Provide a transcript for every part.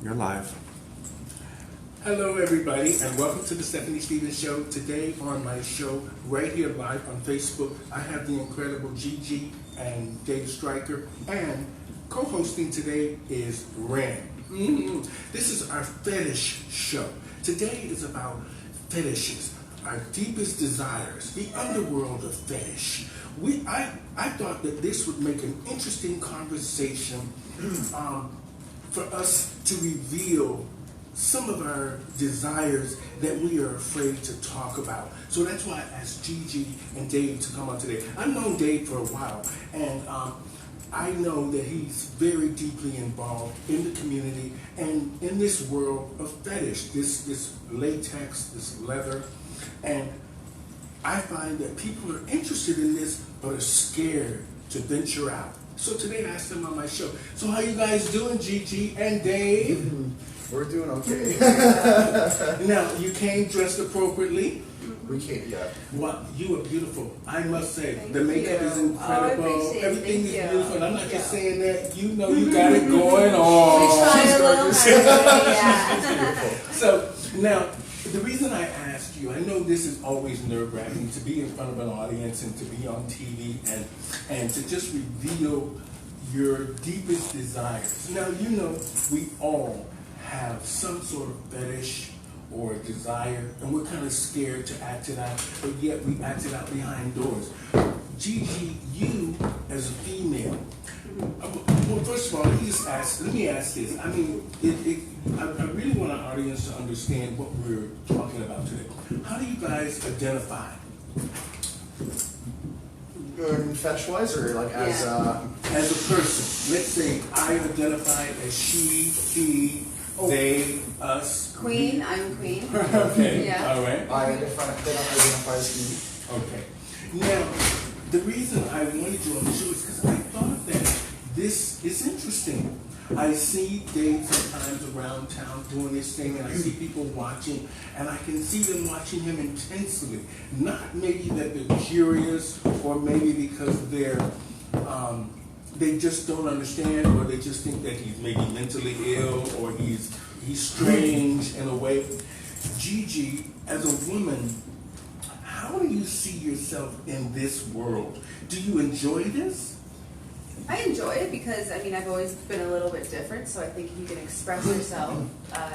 You're live. Hello everybody and welcome to the Stephanie Stevens Show. Today on my show, right here live on Facebook, I have the incredible Gigi and Dave Stryker, and co-hosting today is Ren. This is our fetish show. Today is about fetishes, our deepest desires, the underworld of fetish. I thought that this would make an interesting conversation for us to reveal some of our desires that we are afraid to talk about. So that's why I asked Gigi and Dave to come on today. I've known Dave for a while, and I know that he's very deeply involved in the community and in this world of fetish, this latex, this leather, and I find that people are interested in this but are scared to venture out. So today I asked them on my show. So how you guys doing, Gigi and Dave? We're doing okay. Now, you came dressed appropriately. We can't yet. Well, you are beautiful. I must say, Thank the makeup you. is incredible. Oh, I appreciate it. Everything Thank is you. beautiful. And I'm not Thank just you. saying that. You know you got it going on. We try She's a little gorgeous. hard, yeah. So now, the reason I asked you, I know this is always nerve-wracking to be in front of an audience and to be on TV and to just reveal your deepest desires. Now, you know we all have some sort of fetish or desire, and we're kind of scared to act it out, but yet we act it out behind doors. Gigi, you as a female, well, first of all, let me ask this. I mean, I really want our audience to understand what we're talking about today. How do you guys identify? Fetish-wise, or like as As a person, let's say I identify as she, he, they, us. Queen, I'm queen. Okay, Yeah. all right. I identify as me. Okay. Now, the reason I wanted you on the show is because I thought that this is interesting. I see Dave sometimes around town doing this thing, and I see people watching, and I can see them watching him intensely. Not maybe that they're curious, or maybe because they just don't understand, or they just think that he's maybe mentally ill, or he's strange in a way. Gigi, as a woman, how do you see yourself in this world? Do you enjoy this? I enjoy it because, I mean, I've always been a little bit different, so I think you can express yourself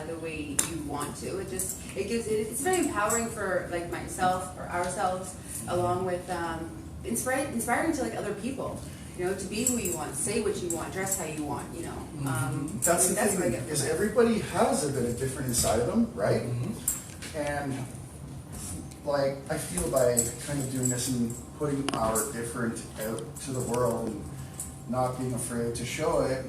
the way you want to. It's very empowering for like myself or ourselves, along with inspiring to like other people. You know, to be who you want, say what you want, dress how you want. You know, That's the where I thing, get is from it. everybody has a bit of different inside of them, right? And like, I feel by kind of doing this and putting our different out to the world and not being afraid to show it,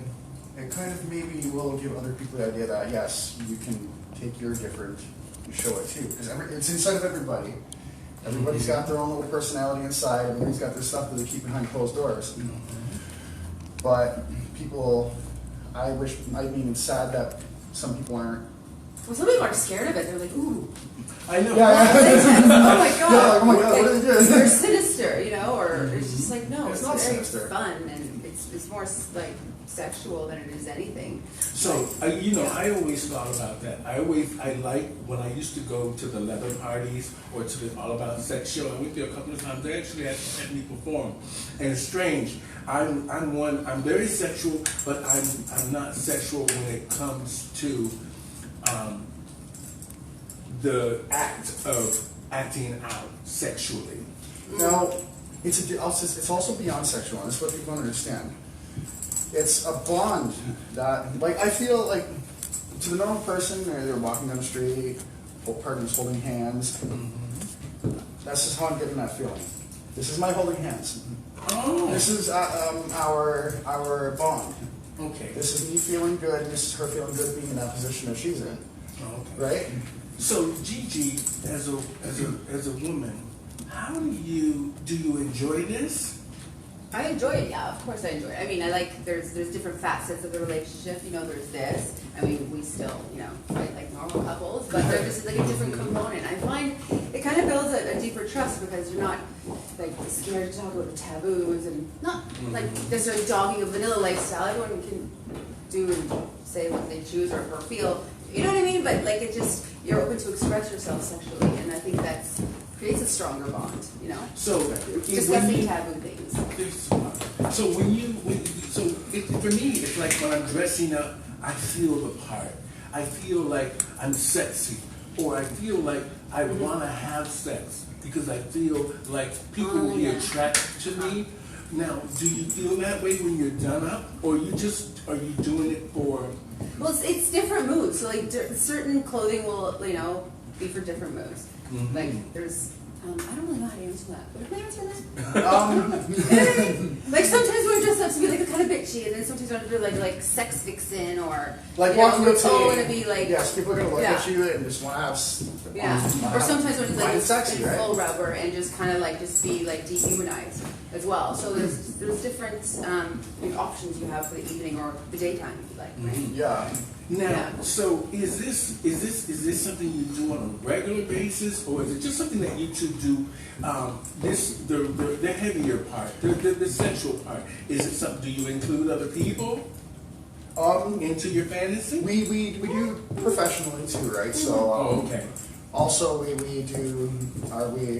it kind of maybe will give other people the idea that yes, you can take your different and show it too. Because it's inside of everybody. Everybody's got their own little personality inside. Everybody's got their stuff that they keep behind closed doors. But people, I mean, it's sad that some people aren't. Well, some people are scared of it. They're like, ooh. I know. Yeah. Oh my god. Yeah, like, oh my God, what did they do? They're sinister, you know, or it's just like, no, It's it's not very sinister. fun, and it's more like sexual than it is anything. So, you know, I always thought about that. I like when I used to go to the leather parties or to the All About Sex show. I went there a couple of times. They actually had me perform, and it's strange. I'm very sexual, but I'm not sexual when it comes to the act of acting out sexually. Now, it's also beyond sexual, and that's what people don't understand. It's a bond that, like, I feel like to the normal person, they're walking down the street, both partners holding hands. That's just how I'm getting that feeling. This is my holding hands. Oh. This is our bond. Okay. This is me feeling good, and this is her feeling good being in that position that she's in. Okay. Right? So Gigi, as a woman, how do you enjoy this? I enjoy it, yeah, of course I enjoy it. I mean, I like, there's different facets of the relationship, you know, there's this. I mean, we still, you know, fight like normal couples, but there's just like a different component. I find it kind of builds a deeper trust because you're not like scared to talk about the taboos and not like necessarily dogging a vanilla lifestyle. Everyone can do and say what they choose or feel. You know what I mean? But like it just, you're open to express yourself sexually, and I think that's creates a stronger bond. You know. So discussing taboo things. So for me, it's like when I'm dressing up, I feel the part. I feel like I'm sexy, or I feel like I want to have sex because I feel like people will be attracted to me. Now, do you feel that way when you're done up, or are you doing it for? Well, it's different moods. So like certain clothing will, be for different moods. Mm-hmm. Like there's, I don't really know how to answer that. But can I answer that? Like sometimes we're dressed up to be like a kind of bitchy, and then sometimes we're to be like sex vixen or like walking up to want to be like yes, people are gonna look at you and just want to have or sometimes we're just like sexy, right? full rubber and just kind of like just be like dehumanized as well. So there's different options you have for the evening or the daytime if you like, right? Yeah. Now, so is this something you do on a regular basis, or is it just something that you two do? The heavier part, the sexual part. Is it something? Do you include other people into your fantasy? We do professionally too, right? So okay. Also, we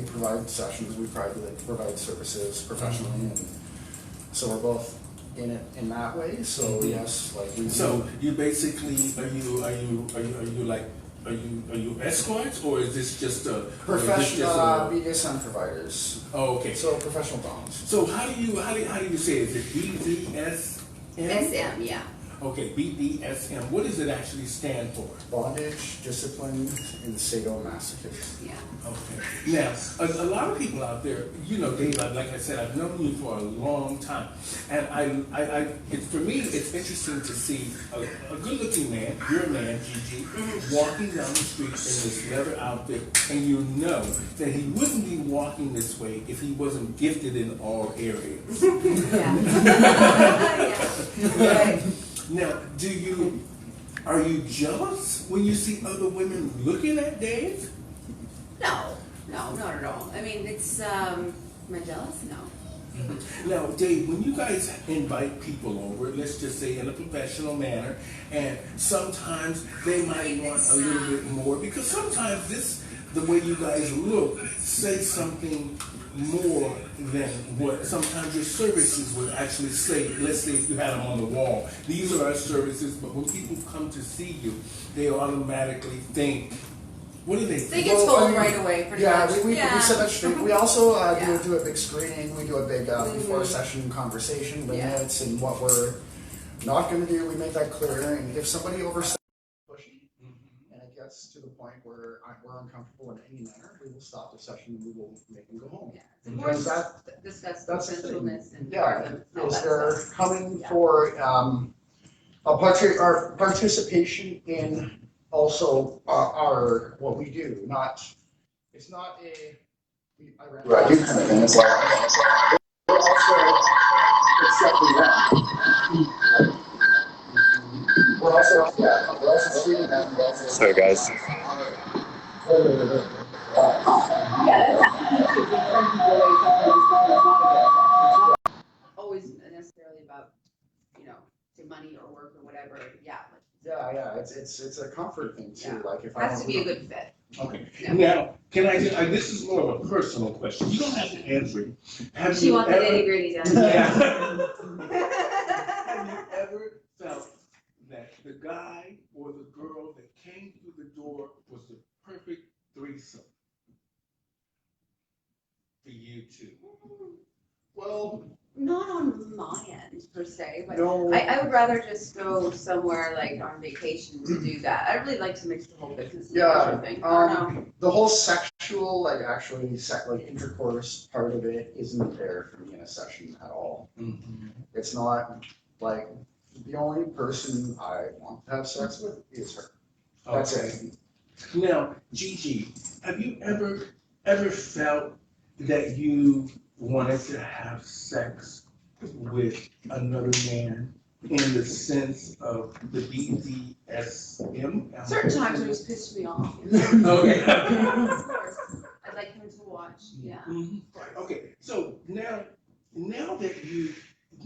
provide sessions. We provide services professionally, and so we're both in it in that way. So yes, like we. So you basically are you escorts, or is this just a professional BDSM providers? Oh, okay. So professional doms. So how do you say it? Is it BDSM? SM, yeah. Okay, BDSM. What does it actually stand for? Bondage, discipline, and sadomasochist. Yeah. Okay. Now, a lot of people out there, Dave, like I said, I've known you for a long time, and for me, it's interesting to see a good-looking man, your man, Gigi, walking down the street in this leather outfit, and you know that he wouldn't be walking this way if he wasn't gifted in all areas. Yeah. Yeah. Right. Now, are you jealous when you see other women looking at Dave? No, not at all. I mean, it's, am I jealous? No. Now, Dave, when you guys invite people over, let's just say in a professional manner, and sometimes they might want a little bit more, because sometimes the way you guys look, say something more than what sometimes your services would actually say. Let's say if you had them on the wall, these are our services, but when people come to see you, they automatically think, what do they think? They get told right away, pretty much. We set that straight. We also do a big screening. We do a big before session conversation limits and what we're not going to do. We make that clear, and if somebody oversteps pushing and it gets to the point where we're uncomfortable in any manner, we will stop the session and we will make them go home. Yeah. Because discuss that's consensualness and is they're coming for our participation in also our what we do. It's not a right. You kind of thing. It's like we're also accepting that. We're also treating them. Sorry, guys. Always necessarily about money or work or whatever. Yeah. It's a comfort thing too. Yeah. Like if it has to be a good fit. Okay. Yeah. Now, can I just? This is more of a personal question. You don't have to answer it. She wants the nitty-gritty done. Yeah. Have you ever felt that the guy or the girl that came through the door was the perfect threesome for you two? Well, not on my end per se, but no. I would rather just go somewhere like on vacation to do that. I really like to mix the whole business and everything. The whole sexual, intercourse part of it isn't there for me in a session at all. Mm-hmm. It's not like the only person I want to have sex with is her. That's it. Now, Gigi, have you ever felt that you wanted to have sex with another man in the sense of the BDSM? Certain times it just pissed me off. Okay. Of course. I'd like him to watch. Yeah. Mm-hmm. Okay. So now that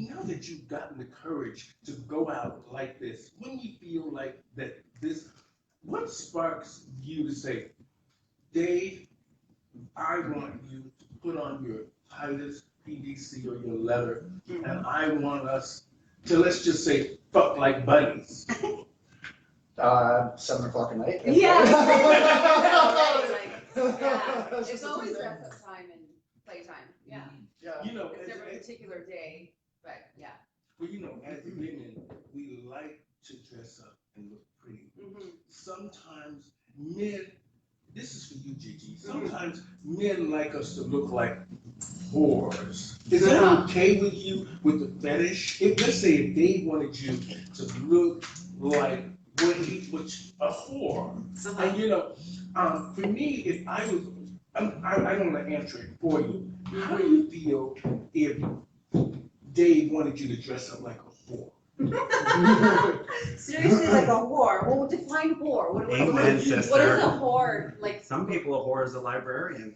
now that you've gotten the courage to go out like this, when you feel like that what sparks you to say, Dave, I want you to put on your tightest PVC or your leather, and I want us to, let's just say, fuck like buddies. 7 o'clock at night. Yeah. It's always dress up time and playtime. Yeah. Yeah. You know, It's never a particular day, but yeah. well, you know, as women, we like to dress up and look pretty. Sometimes men, this is for you, Gigi, sometimes men like us to look like whores. Is that okay with you, with the fetish? Let's say if Dave wanted you to look like a whore. And you know, for me, if I was, I don't want to answer it for you. How do you feel if Dave wanted you to dress up like a whore? Seriously, like a whore. Well, define whore. What is a whore? Like some people, a whore is a librarian.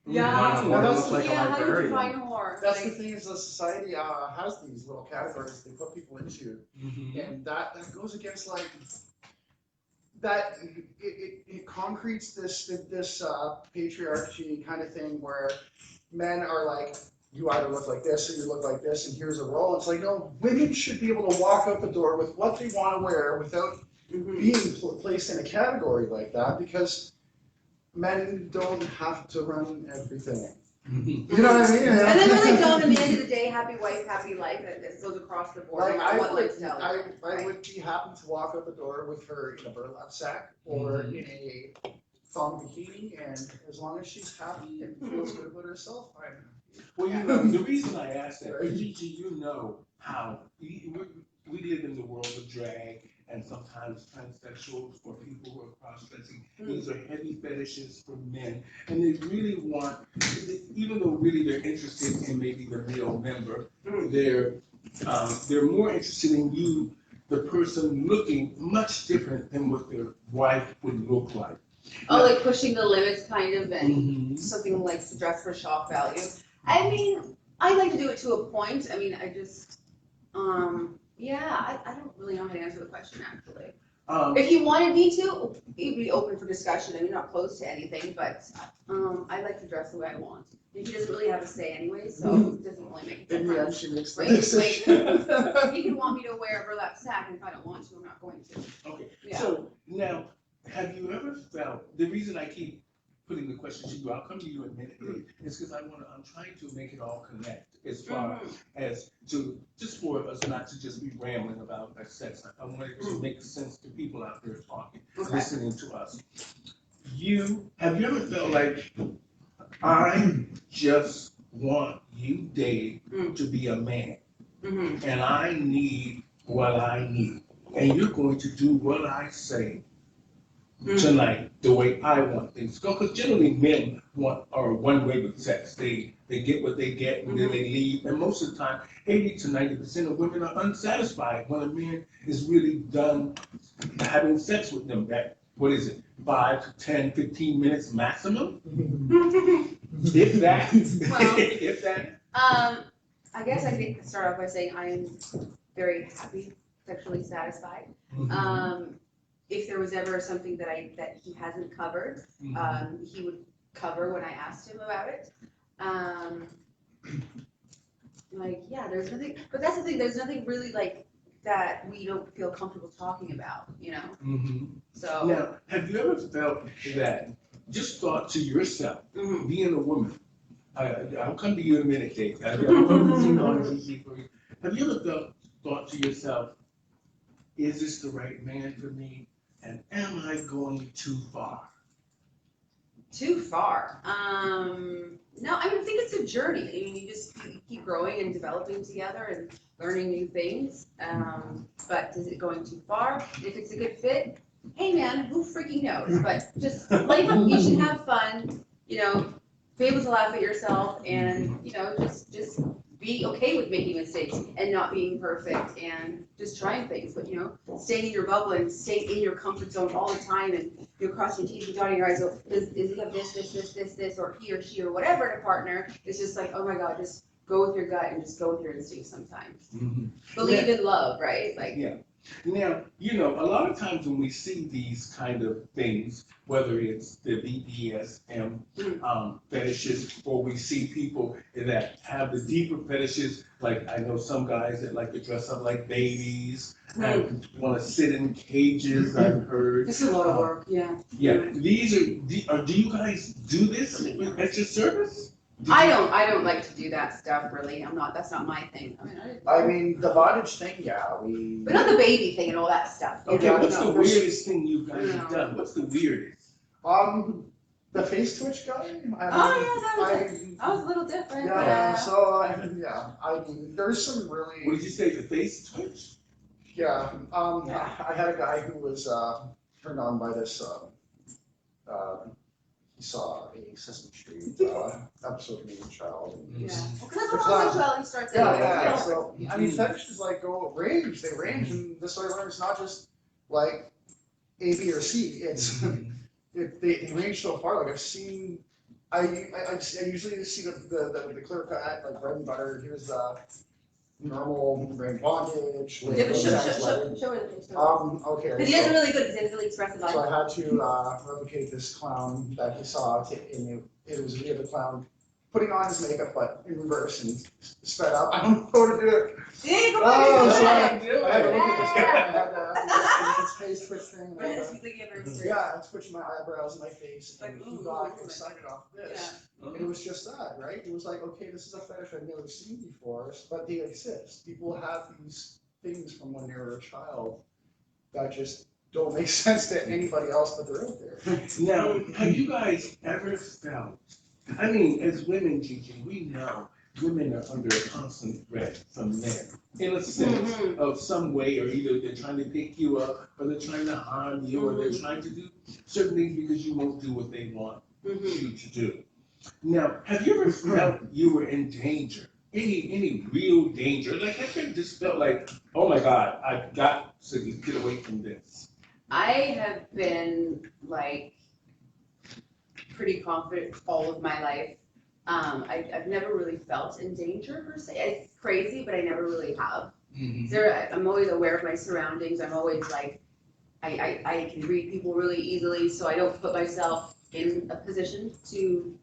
yeah. Well, that's looks like a How do you librarian. define whore? That's the Like, thing is the society has these little categories they put people into, and that goes against like that. It concretes this patriarchy kind of thing where men are like, you either look like this or you look like this, and here's a role. It's like, no, women should be able to walk out the door with what they want to wear without being placed in a category like that, because men don't have to run everything. You know what I mean? and then really don't, at the end of the day, happy wife, happy life, and it goes across the board. Like, No matter what I lifestyle. would be happy to walk out the door with her in a burlap sack or in a thong bikini, and as long as she's happy and feels good about herself, I'm happy. Well, you know, the reason I asked that, Gigi, you know how we live in the world of drag and sometimes transsexuals or people who are cross-dressing. These are heavy fetishes for men, and they really want, even though really they're interested in maybe the male member, they're more interested in you, the person, looking much different than what their wife would look like. Oh, like pushing the limits, kind of, and something like to dress for shock value. I mean, I like to do it to a point. I mean, I just, yeah, I don't really know how to answer the question, actually. If you wanted me to, it'd be open for discussion. I mean, not close to anything, but I like to dress the way I want. And he doesn't really have a say anyway, so it doesn't really make a In the end, difference. she makes the Right? decision. He can want me to wear a burlap sack, and if I don't want to, I'm not going to. Okay, Yeah. so now, have you ever felt, the reason I keep putting the question to you, I'll come to you in a minute, is because I'm trying to make it all connect as far as to, just for us not to just be rambling about our sex. I want it to make sense to people out there talking, listening to us. Have you ever felt like, I just want you, Dave, to be a man, and I need what I need, and you're going to do what I say tonight, the way I want things to go? Because generally men are one way with sex. They get what they get and then they leave. And most of the time, 80 to 90% of women are unsatisfied when a man is really done having sex with them. That, what is it, 5 to 10, 15 minutes maximum? If that. Well, if that. I guess I think start off by saying I am very happy, sexually satisfied. If there was ever something that he hasn't covered, he would cover when I asked him about it. Like, yeah, there's nothing, but that's the thing, there's nothing really like that we don't feel comfortable talking about, you know? So. Now, have you ever felt that, just thought to yourself, being a woman, I'll come to you in a minute, Dave. Have you ever thought to yourself, is this the right man for me? And am I going too far? Too far? No, I mean, I think it's a journey. I mean, you just keep growing and developing together and learning new things. But is it going too far? If it's a good fit, hey man, who freaking knows? But just like, you should have fun, you know, be able to laugh at yourself and, you know, just be okay with making mistakes and not being perfect and just trying things, but you know, staying in your bubble and staying in your comfort zone all the time, and you're crossing your T's and dotting your I's. So is he have this, or he or she or whatever in a partner? It's just like, oh my God, just go with your gut and just go with your instincts sometimes. Mhm. Believe in love, right? Like, Yeah. Now, a lot of times when we see these kind of things, whether it's the BDSM fetishes, or we see people that have the deeper fetishes, like I know some guys that like to dress up like babies and want to sit in cages, I've heard. it's a lot of work, yeah. Yeah, do you guys do this at your service? I don't like to do that stuff really. That's not my thing. I mean, the bondage thing, yeah, But not the baby thing and all that stuff. Okay, Yeah, what's no, the for sure. weirdest thing you guys have done? What's the weirdest? The face twitch guy. That was a little different. Yeah, so I mean, there's some What really, did you say, the face twitch? yeah, I had a guy who was, turned on by this, he saw a Sesame Street, episode of Mean Child. Yeah. Mm-hmm. Because that's what homosexuality starts Yeah, anyway. yeah, so, I mean, fetishes like they range, and this way I learned it's not just like A, B, or C, it's, they range so far, like I've seen, I usually see the clear cut, like bread and butter, here's the normal brain bondage. Yeah, but show her the face. Okay. Because he does it really good, because he has really expressive So eyes. I had to replicate this clown that he saw, and it was a video of the clown putting on his makeup, but in reverse and sped up. I don't know how to do it. Yeah, come Oh, on, so do I it. had to look at this guy, I had this face twitch thing. We're gonna speak like anniversary. Yeah, I twitched my eyebrows and my face, and Like, he ooh, got ooh. excited off Yeah. this. And it was just that, right? It was like, okay, this is a fetish I've never seen before, but they exist. People have these things from when they were a child that just don't make sense to anybody else, but they're out there. Now, have you guys ever felt, I mean, as women, Gigi, we know women are under a constant threat from men, in a sense of some way, or either they're trying to pick you up, or they're trying to harm you, or they're trying to do certain things because you won't do what they want you to do. Now, have you ever felt you were in danger? Any real danger? Like, have you ever just felt like, oh my God, I've got to get away from this? I have been like pretty confident all of my life. I've never really felt in danger per se. It's crazy, but I never really have. I'm always aware of my surroundings. I'm always like, I can read people really easily, so I don't put myself in a position to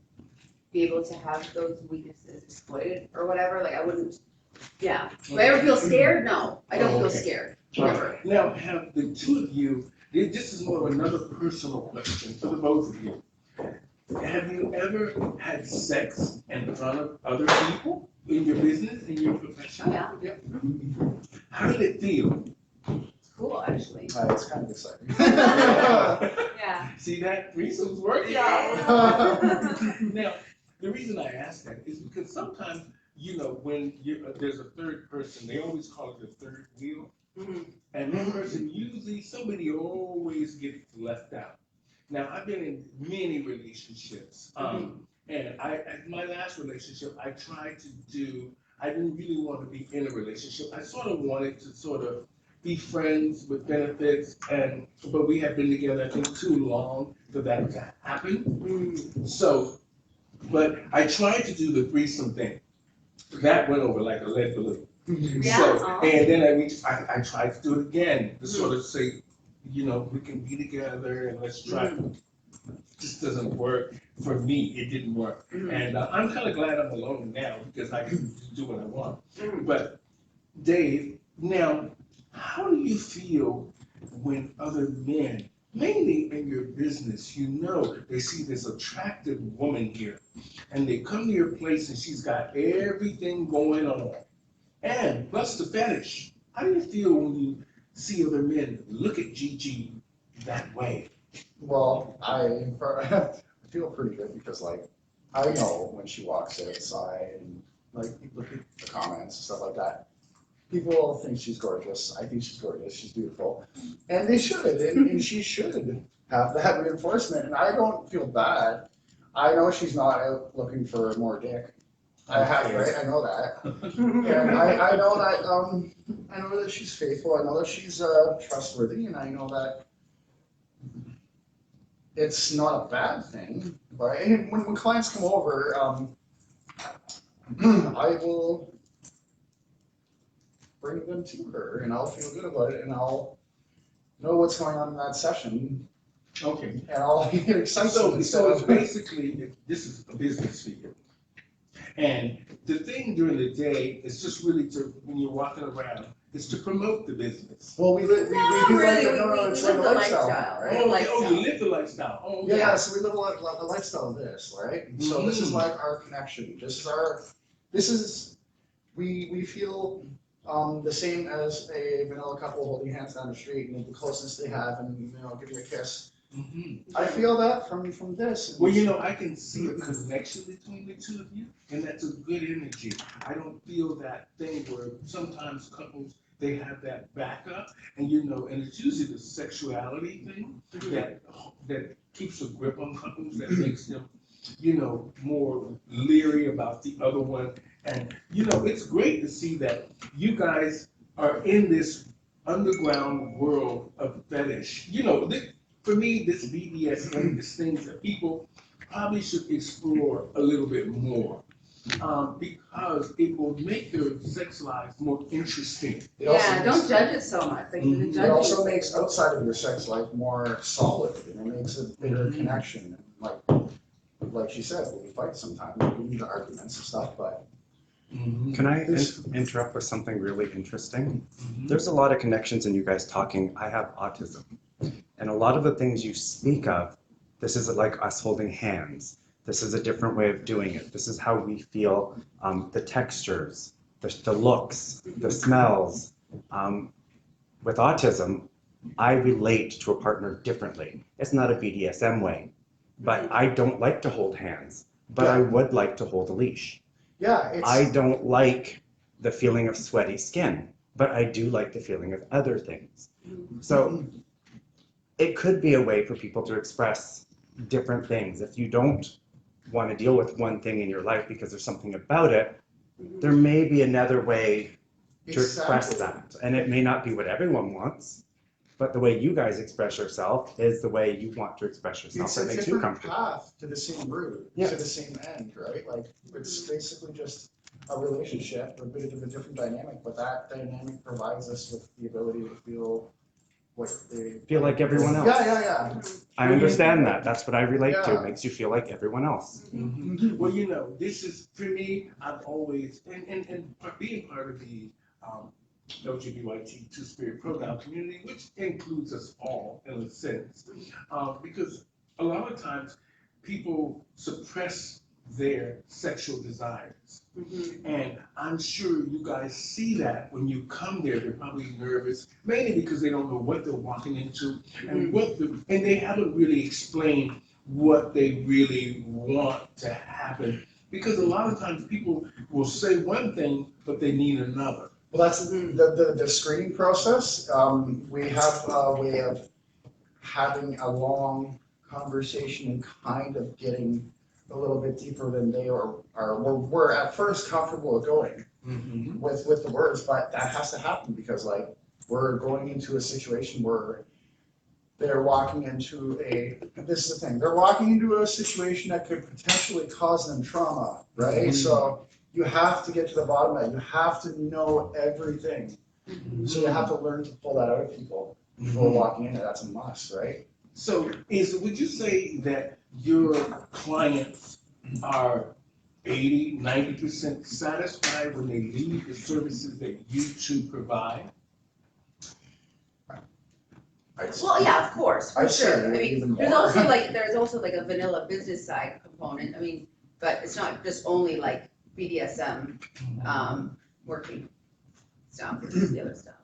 be able to have those weaknesses exploited or whatever. Like I wouldn't, yeah. Do I ever feel scared? No, I don't feel scared. Never. Now, have the two of you, this is more of another personal question for the both of you. Have you ever had sex in front of other people in your business, in your profession? Oh, yeah. How did it feel? It's cool, actually. It's kind of exciting. Yeah. See that? Reason's working Yeah. out. Now, the reason I ask that is because sometimes, when there's a third person, they always call it the third wheel. And that person, usually somebody always gets left out. Now, I've been in many relationships, and my last relationship, I didn't really want to be in a relationship. I sort of wanted to sort of be friends with benefits, but we had been together, I think, too long for that to happen. So, but I tried to do the threesome thing. That went over like a lead balloon. Yeah. So, and then I tried to do it again to sort of say, we can be together and let's try. Just doesn't work. For me, it didn't work. And I'm kind of glad I'm alone now because I can do what I want. But Dave, now, how do you feel when other men, mainly in your business, they see this attractive woman here and they come to your place and she's got everything going on and plus the fetish. How do you feel when you see other men look at Gigi that way? Well, I feel pretty good because, like, I know when she walks outside and, like, people look at the comments and stuff like that. People think she's gorgeous. I think she's gorgeous. She's beautiful. And they should. And she should have that reinforcement. And I don't feel bad. I know she's not out looking for more dick. I have, right? I know that. And I know that, I know that she's faithful. I know that she's trustworthy. And I know that it's not a bad thing. But when clients come over, I will bring them to her, and I'll feel good about it, and I'll know what's going on in that session, Okay. and I'll get excited. So it's basically, this is a business for you. And the thing during the day is just really to, when you're walking around, is to promote the business. Well, we live, No, we do really, like, we it's live like a the lifestyle, lifestyle, right? right? Oh, you live the lifestyle. Oh, Yeah, so we live a lifestyle of this, right? So this is like our connection. We feel the same as a vanilla couple holding hands down the street and the closeness they have, and giving a kiss. Mm-hmm. I feel that from this. Well, I can see a connection between the two of you, and that's a good energy. I don't feel that thing where sometimes couples, they have that backup, and and it's usually the sexuality thing that keeps a grip on couples, that makes them, more leery about the other one. And it's great to see that you guys are in this underground world of fetish. For me, this BDSM is things that people probably should explore a little bit more, because it will make their sex lives more interesting. Yeah, don't judge it so much. Like, the It judging also is makes like, outside of your sex life more solid, and it makes a bigger connection. Like she said, we fight sometimes, we get into arguments and stuff, but Can I interrupt with something really interesting? There's a lot of connections in you guys talking. I have autism. And a lot of the things you speak of, this is like us holding hands. This is a different way of doing it. This is how we feel, the textures, the looks, the smells. With autism, I relate to a partner differently. It's not a BDSM way, but I don't like to hold hands, but I would like to hold a leash. yeah, I don't like the feeling of sweaty skin, but I do like the feeling of other things. So it could be a way for people to express different things. If you don't want to deal with one thing in your life because there's something about it, there may be another way to express that. And it may not be what everyone wants, but the way you guys express yourself is the way you want to express yourself. It's That a makes you different comfortable. path to the same route, to the same end, right? Like, it's basically just a relationship, a bit of a different dynamic, but that dynamic provides us with the ability to feel what they Feel like everyone else. Yeah. I understand that. That's what I relate to. Yeah. It makes you feel like everyone else. Mm-hmm. Well, this is, for me, I've always, and being part of the LGBTQ Two-Spirit program community, which includes us all in a sense, because a lot of times people suppress their sexual desires. And I'm sure you guys see that when you come there. They're probably nervous, mainly because they don't know what they're walking into and and they haven't really explained what they really want to happen. Because a lot of times people will say one thing, but they mean another. Well, that's the screening process. We have a way of having a long conversation and kind of getting a little bit deeper than they were at first comfortable with going with the words, but that has to happen because we're going into a situation where they're walking into this is the thing, they're walking into a situation that could potentially cause them trauma, right? So you have to get to the bottom of it. You have to know everything. So you have to learn to pull that out of people before walking in it. That's a must, right? So would you say that your clients are 80, 90% satisfied when they leave the services that you two provide? well, yeah, of course, for I'd say sure. I even mean, there's more. also like a vanilla business side component. I mean, but it's not just only like BDSM working stuff. It's the other stuff.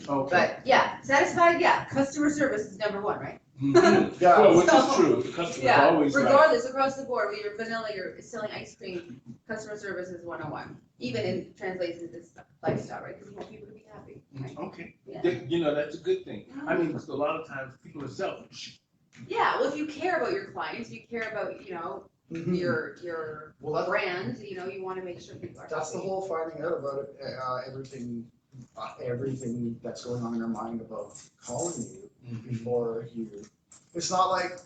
Okay. But yeah, satisfied. Yeah, customer service is number one, right? Yeah. Well, which So, is true. The customer's Yeah, always right. regardless, across the board, whether you're vanilla, you're selling ice cream, customer service is 101. Even in translates into lifestyle, right? Because you want people to be happy. Right? Okay. Yeah. That's a good thing. I mean, because a lot of times people are selfish. Yeah, well, if you care about your clients, you care about, your Well, that's, brand, you want to make sure people are that's the happy. whole finding out about it, everything that's going on in their mind about calling you before you. It's not like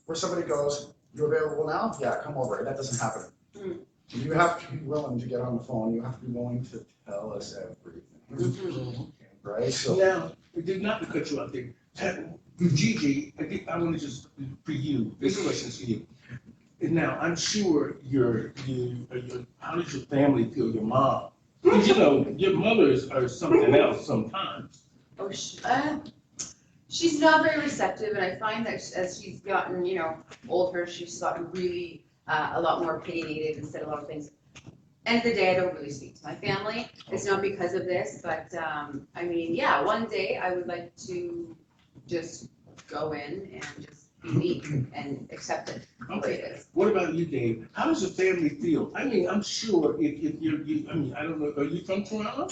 where somebody goes, "You're available now? Yeah, come over." That doesn't happen. You have to be willing to get on the phone. You have to be willing to tell us everything, right? So Now, not to cut you out there, Gigi, I want to just, for you, this question's for you. And now, I'm sure how does your family feel, your mom? Because your mothers are something else sometimes. Oh, she's not very receptive, and I find that as she's gotten, older, she's gotten really a lot more opinionated and said a lot of things. End of the day, I don't really speak to my family. It's not because of this, but I mean, yeah, one day I would like to just go in and just be me and accept it the way it is. What about you, Dave? How does your family feel? I mean, I'm sure if I mean, I don't know, are you from Toronto?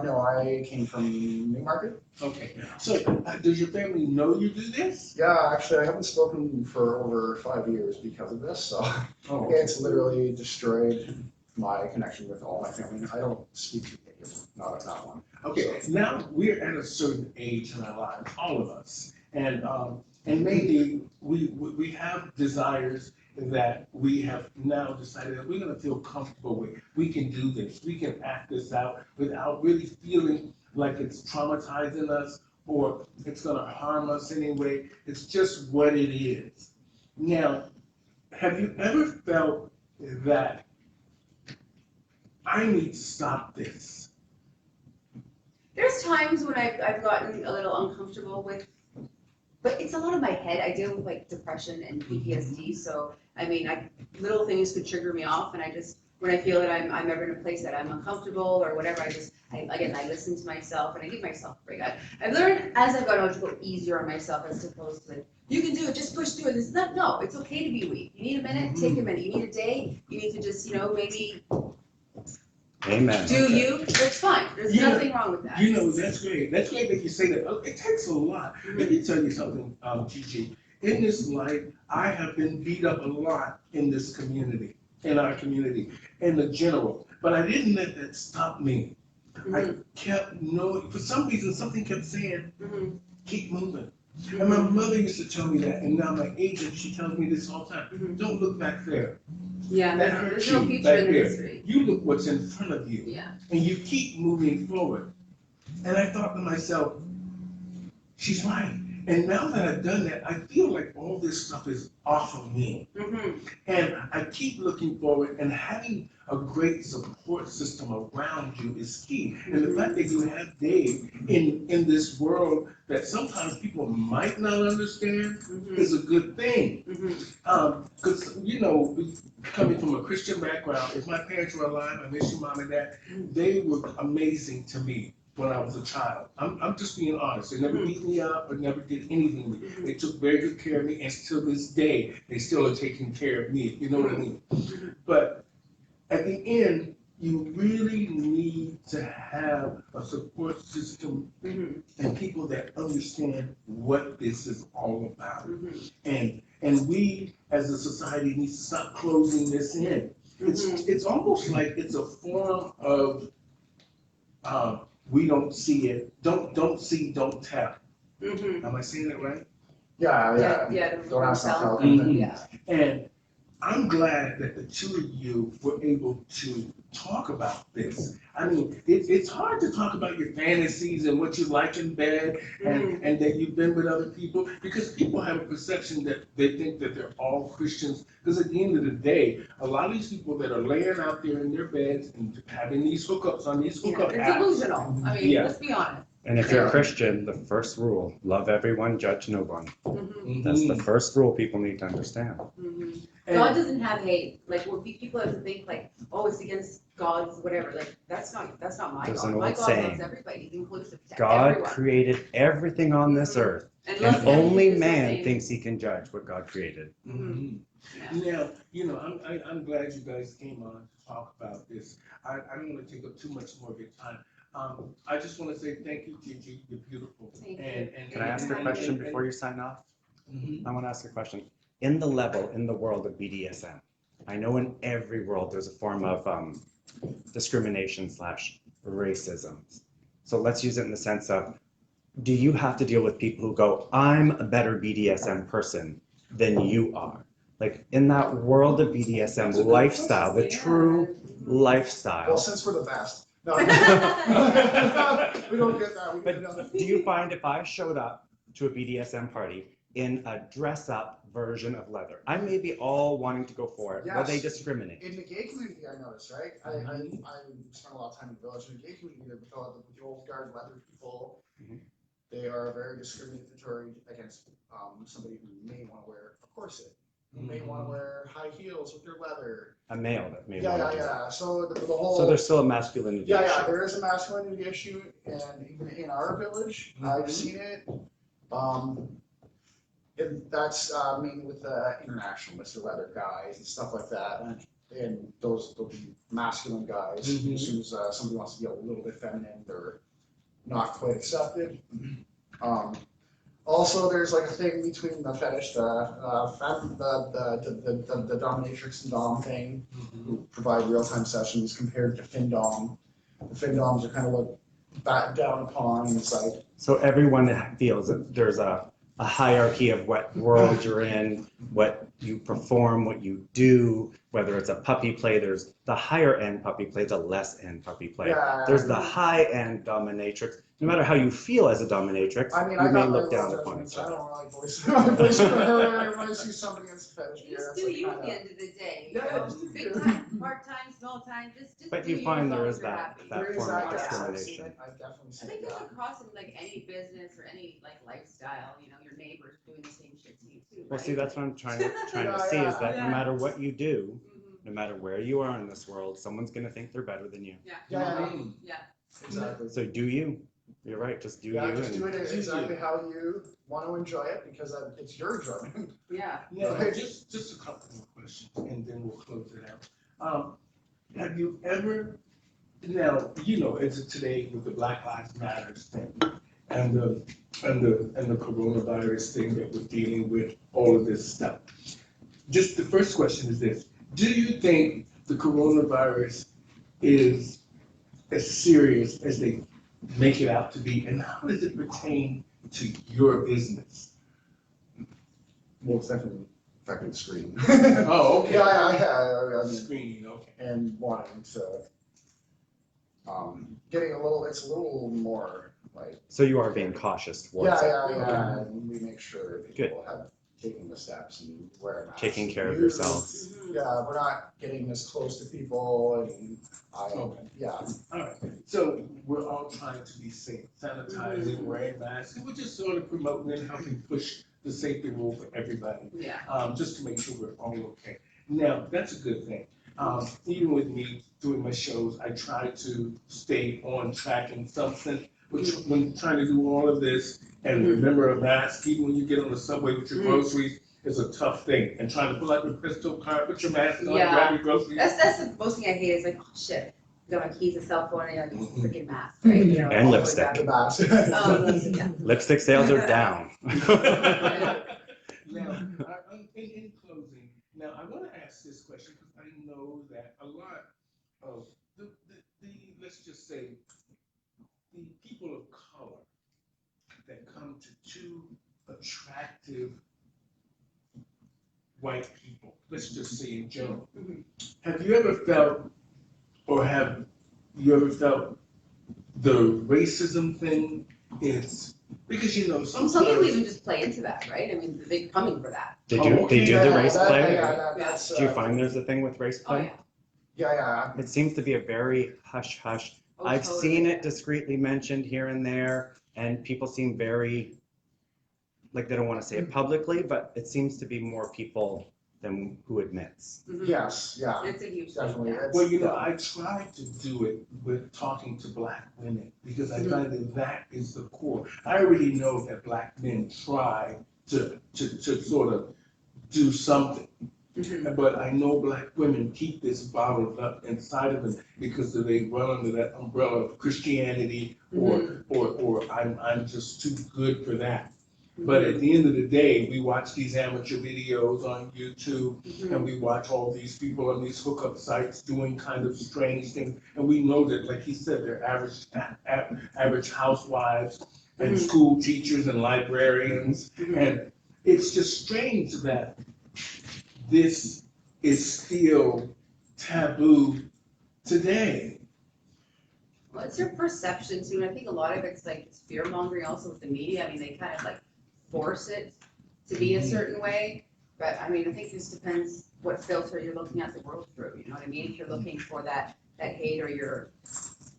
no, I came from Newmarket. Okay, so does your family know you do this? Yeah, actually, I haven't spoken for over 5 years because of this, so it's literally destroyed my connection with all my family. I don't speak to people, not one. Okay, now we're at a certain age in our lives, all of us, and maybe we have desires that we have now decided that we're going to feel comfortable with. We can do this. We can act this out without really feeling like it's traumatizing us or it's going to harm us anyway. It's just what it is. Now, have you ever felt that I need to stop this? There's times when I've gotten a little uncomfortable with, but it's a lot of my head. I deal with like depression and PTSD, so I mean, little things could trigger me off, and when I feel that I'm ever in a place that I'm uncomfortable or whatever, I listen to myself and I give myself a break. I've learned as I've gotten older to go easier on myself as opposed to, you can do it, just push through it. No, it's okay to be weak. You need a minute, take a minute. You need a day, you need to just, maybe Amen. do you, it's fine. There's nothing wrong with that. That's great. That's great that you say that. It takes a lot. Let me tell you something, Gigi. In this life, I have been beat up a lot in this community, in our community, in the general. But I didn't let that stop me. I kept knowing, for some reason, something kept saying, keep moving. And my mother used to tell me that, and now my agent, she tells me this all the time. Don't look back there. Yeah, That there's hurts no you future back in the there. history. You look what's in front of you. Yeah. And you keep moving forward. And I thought to myself, she's right. And now that I've done that, I feel like all this stuff is off of me. And I keep looking forward, and having a great support system around you is key. And the fact that you have Dave in this world that sometimes people might not understand is a good thing. Because, coming from a Christian background, if my parents were alive, I miss you, Mom and Dad, they were amazing to me when I was a child. I'm just being honest. They never beat me up or never did anything to me. They took very good care of me, and till this day, they still are taking care of me. You know what I mean? But at the end, you really need to have a support system and people that understand what this is all about. And we, as a society, need to stop closing this in. It's almost like it's a form of we don't see it. Don't see, don't tell. Am I saying that right? Yeah. Don't ask, not tell. Yeah. And I'm glad that the two of you were able to talk about this. I mean, it's hard to talk about your fantasies and what you like in bed and that you've been with other people, because people have a perception that they think that they're all Christians. Because at the end of the day, a lot of these people that are laying out there in their beds and having these hookups on these hookup It's apps. delusional. I mean, let's be honest. And if you're a Christian, the first rule, love everyone, judge no one. That's the first rule people need to understand. God doesn't have hate. Like, people have to think like, oh, it's against God's whatever. Like, that's not my There's God. an My old God saying, loves everybody, inclusive to God everyone. created everything on this earth, and loves only everything the man same. thinks he can judge what God created. Now, I'm glad you guys came on to talk about this. I don't want to take up too much more of your time. I just want to say thank you, Gigi. You're beautiful. Thank you. And Can I ask a question before you sign off? I want to ask a question. In the world of BDSM, I know in every world there's a form of discrimination / racism. So let's use it in the sense of, do you have to deal with people who go, I'm a better BDSM person than you are? like in that world of BDSM lifestyle, the true Well, lifestyle. since we're the best. No, we don't get that. We get But do you find if I showed up to a BDSM party in a dress-up version of leather, I may be all wanting to go for it, but they Yes. discriminate. In the gay community, I noticed, right? I spent a lot of time in the village. In the gay community, with the old guard leather people, Mhm. they are very discriminatory against somebody who may want to wear a corset, who may want to wear high heels with their leather. A male that may Yeah, want yeah, to do yeah. So the whole. So there's still a masculinity Yeah, yeah. issue. There is a masculinity issue, and even in our village, I've seen it. And that's mainly with the international Mr. Leather guys and stuff like that, and those masculine guys. As soon as somebody wants to be a little bit feminine, they're not quite accepted. Also, there's like a thing between the fetish, the dominatrix and dom thing, who provide real-time sessions compared to FinDom. The FinDoms are kind of looked back down upon. And it's like, So everyone feels that there's a hierarchy of what world you're in, what you perform, what you do, whether it's a puppy play, there's the higher end puppy play, the less end puppy play. yeah, There's the high end dominatrix. No matter how you feel as a dominatrix, I mean, you I may got look my down own upon judgments. each I other. don't really voice her when I see somebody in fetish You gear. just That's do like you at kinda- the end of the day. Yeah, You know? just do Big you. time, part time, small time, just But do you find as there long is as you're that- happy. that There is form of that, yeah. discrimination. I've definitely I seen think it, that's yeah. across in like any business or any like lifestyle, you know, your neighbors doing the same shit to you too, Well, right? see, that's what I'm trying to Yeah, see is that yeah. no matter what you do, Mhm. no matter where you are in this world, someone's going to think they're better than you. Yeah. Yeah, Yeah. exactly. So do you. You're right, just do Yeah, you. just do And it exactly how you want to enjoy it because it's your enjoyment. Yeah. Now, Right. just a couple more questions, and then we'll close it out. Have you ever, now, you know, it's today with the Black Lives Matters thing, and the coronavirus thing that we're dealing with, all of this stuff. Just the first question is this: do you think the coronavirus is as serious as they make it out to be, and how does it pertain to your business? Well, it's definitely affecting the screen. Oh, okay. I mean, Screening, okay. and wanting to, getting it's a little more like. so you are being cautious towards it. Yeah, and we make sure people have taken the steps and wear masks. Taking care of Use- yourselves. Mhm. Yeah, we're not getting as close to people and, Okay. yeah. All right, so we're all trying to be safe, sanitizing, wearing masks, and we're just sort of promoting and helping push the safety rule for everybody, Yeah. just to make sure we're all okay. Now, that's a good thing. Even with me doing my shows, I try to stay on track in some sense, which when trying to do all of this and remember a mask, even when you get on the subway with your groceries, is a tough thing. And trying to pull out your pistol card, put your mask on, Yeah. grab your groceries. That's the most thing I hate is like, oh shit, got my keys, a cell phone, and like freaking mask, right? You know, And all the way lipstick. back. The mask. Lipstick, yeah. Lipstick sales are down. Now, in closing, now I want to ask this question because I know that a lot of the let's just say, the people of color that come to two attractive white people, let's just say in general, have you ever felt, or have you ever felt the racism thing is, because you know, Some sometimes. people even just play into that, right? I mean, they're coming for that. They Oh, do okay. the race play? That's, Do you find there's a thing with race Oh, play? yeah. Yeah. It seems to be a very hush-hush. Oh, I've totally. seen it discreetly mentioned here and there, and people seem very, like they don't want to say it publicly, but it seems to be more people than who admits. Mhm. Yes, yeah, It's a huge thing, definitely. yeah. It's- Well, you know, yeah. I try to do it with talking to Black women because I find that that is the core. I already know that Black men try to sort of do something. Mhm. But I know Black women keep this bottled up inside of them because they run under that umbrella of Christianity or I'm just too good for that. But at the end of the day, we watch these amateur videos on YouTube and we watch all these people on these hookup sites doing kind of strange things. And we know that, like he said, they're average housewives and school teachers and librarians. And it's just strange that this is still taboo today? What's your perception too? And I think a lot of it's like it's fear mongering also with the media. I mean, they kind of like force it to be a certain way. But I mean, I think this depends what filter you're looking at the world through. You know what I mean? If you're looking for that hate, or it's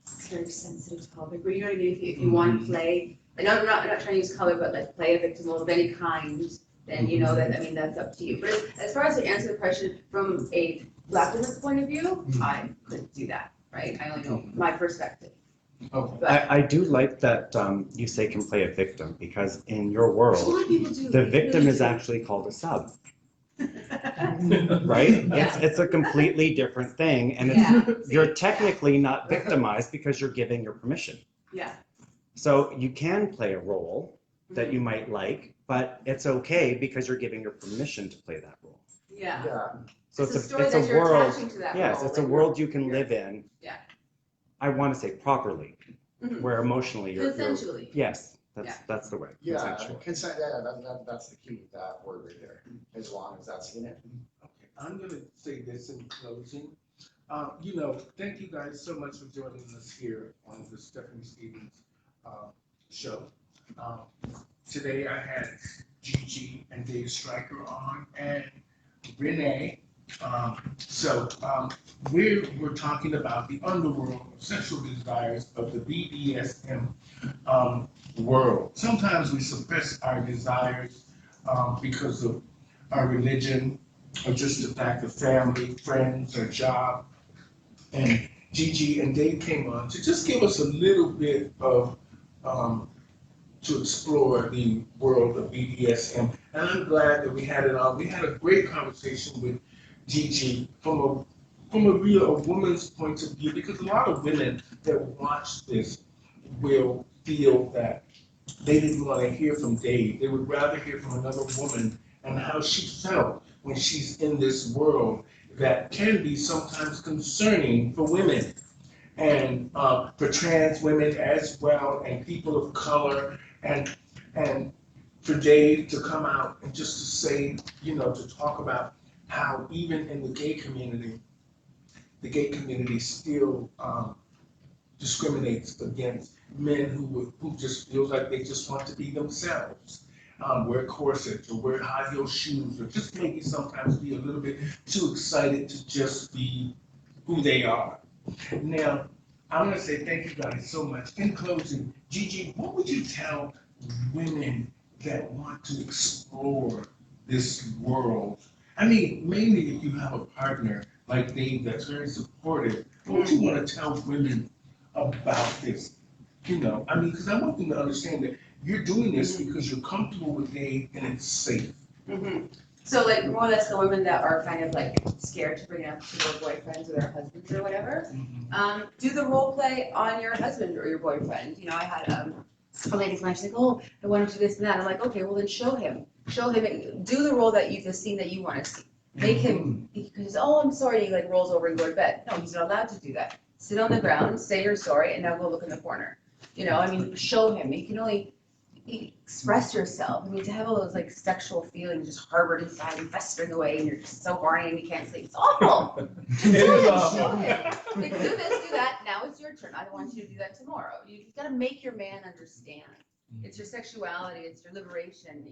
a very sensitive topic, but you know what I mean? If you want to play, and I'm not trying to use color, but like play a victim role of any kind, then you know that, I mean, that's up to you. But as far as to answer the question from a Black woman's point of view, I couldn't do that, right? I only know my perspective. Okay. But I do like that you say can play a victim, because in your a lot world, of people do. the they victim really is do. actually called a sub, right? Yeah. It's a completely different thing, and Yeah. you're technically not victimized because you're giving your permission. Yeah. So you can play a role that you might like, but it's okay because you're giving your permission to play that role. Yeah. Yeah. So It's a story it's that a you're world. attaching to that Yes, role, it's a like, world you can live in. Yeah. I want to say properly, Mhm. where emotionally you're. Consensually. Yes, Yeah. that's the way. Yeah, Consensual. consent, that's the key, that word right there, as long as that's in it. Okay, I'm gonna say this in closing. Thank you guys so much for joining us here on the Stephanie Stevens show. Today I had Gigi and Dave Stryker on, and Renee. We're talking about the underworld of sexual desires of the BDSM world. Sometimes we suppress our desires because of our religion, or just the fact of family, friends, or job. And Gigi and Dave came on to just give us a little bit of to explore the world of BDSM. And I'm glad that we had it on. We had a great conversation with Gigi from a woman's point of view, because a lot of women that watch this will feel that they didn't want to hear from Dave. They would rather hear from another woman and how she felt when she's in this world that can be sometimes concerning for women, and for trans women as well, and people of color, and for Dave to come out and just to say, to talk about how even in the gay community still discriminates against men who just feels like they just want to be themselves, wear corsets or wear high heel shoes, or just maybe sometimes be a little bit too excited to just be who they are. Now, I want to say thank you guys so much. In closing, Gigi, what would you tell women that want to explore this world? I mean, mainly if you have a partner like Dave that's very supportive, what would you want to tell women about this? Because I want them to understand that you're doing this because you're comfortable with Dave and it's safe. Mm-hmm. So like more or less the women that are kind of like scared to bring it up to their boyfriends or their husbands or whatever, do the role play on your husband or your boyfriend. I had a lady's mind, she's like, oh, I want to do this and that. I'm like, okay, well then show him, do the role that the scene that you want to see. Make him, because, oh, I'm sorry, he like rolls over and go to bed. No, he's not allowed to do that. Sit on the ground, say you're sorry, and now go look in the corner. Show him. You can only express yourself. To have all those like sexual feelings just harbored inside and festering away, and you're just so horny and you can't sleep. It's awful. Show him. Like, do this, do that. Now it's your turn. I don't want you to do that tomorrow. You've got to make your man understand. It's your sexuality. It's your liberation.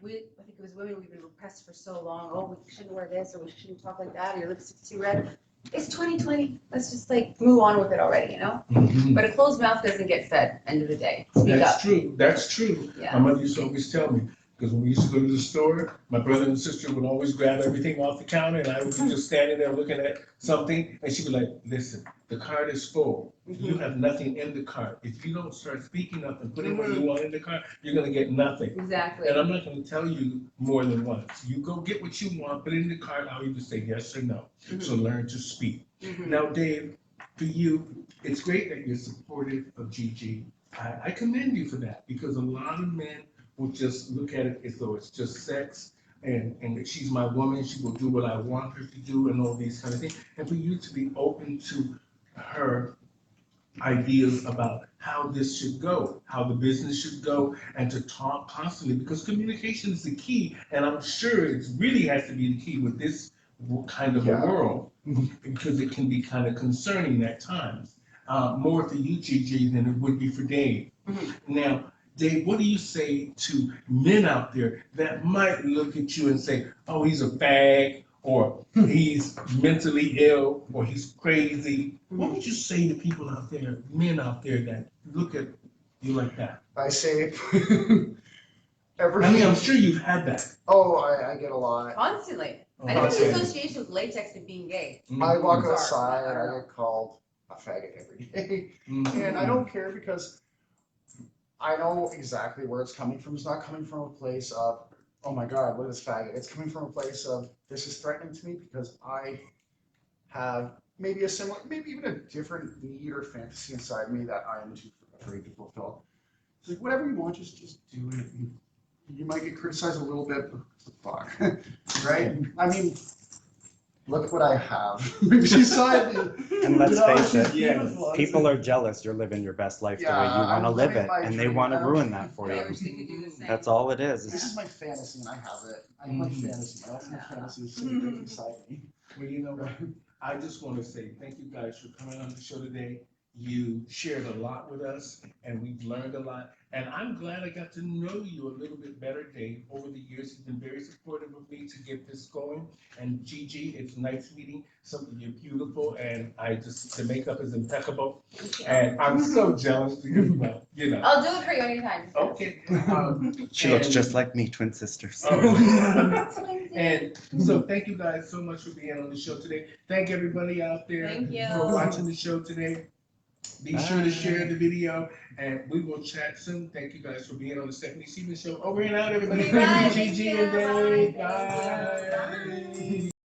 I think it was women, we've been repressed for so long. Oh, we shouldn't wear this, or we shouldn't talk like that, or your lipstick's too red. It's 2020. Let's just like move on with it already, But a closed mouth doesn't get fed. End of the day. Speak up. True. That's true. Yeah. My mother used to always tell me, because when we used to go to the store, my brother and sister would always grab everything off the counter, and I would be just standing there looking at something, and she'd be like, listen, the cart is full. You have nothing in the cart. If you don't start speaking up and putting what you want in the cart, you're going to get nothing. Exactly. And I'm not going to tell you more than once. You go get what you want, put it in the cart, I'll either say yes or no. So learn to speak. Now, Dave, for you, it's great that you're supportive of Gigi. I commend you for that, because a lot of men will just look at it as though it's just sex, and that she's my woman, she will do what I want her to do, and all these kind of things. And for you to be open to her ideas about how this should go, how the business should go, and to talk constantly, because communication is the key, and I'm sure it really has to be the key with this kind of a Yeah. world, because it can be kind of concerning at times, more for you, Gigi, than it would be for Dave. Now, Dave, what do you say to men out there that might look at you and say, oh, he's a fag, or he's mentally ill, or he's crazy? What would you say to people out there, men out there that look at you like that? I say I mean, I'm sure you've had that. Oh, I get a lot. Constantly. Oh, I never constantly. the association with latex and being gay. I walk Sorry, outside, I don't I get called a faggot every day. Mhm. And I don't care because I know exactly where it's coming from. It's not coming from a place of, oh my God, what is faggot? It's coming from a place of, this is threatening to me because I have maybe a similar, maybe even a different need or fantasy inside me that I am too afraid to fulfill. It's like, whatever you want, just do it. You might get criticized a little bit, but what the fuck, right? I mean, look what I have beside me. And let's You know, face it's it, beautiful. people are jealous you're living your best life the way Yeah, you want to I'm live living it, my and they dream. want to I don't- ruin that for I you. wish they could do the same. That's all it is. This is my fantasy, and I have it. I have my fantasy. My ultimate fantasy is sitting right beside me. Well, you know what? I just want to say thank you guys for coming on the show today. You shared a lot with us, and we've learned a lot. And I'm glad I got to know you a little bit better, Dave. Over the years, you've been very supportive of me to get this going. And Gigi, it's nice meeting something. You're beautiful, and the makeup is impeccable. And I'm so jealous because, well, you know. I'll do it for you anytime. Okay. She looks and- just like me, twin sisters. Oh. And so thank you guys so much for being on the show today. Thank everybody out there Thank you. for watching the show today. Be sure to share the video, and we will chat soon. Thank you guys for being on the Stephanie Stevens Show. Over and out, everybody. Bye. Gigi Thank and you. Dave. Bye. Bye.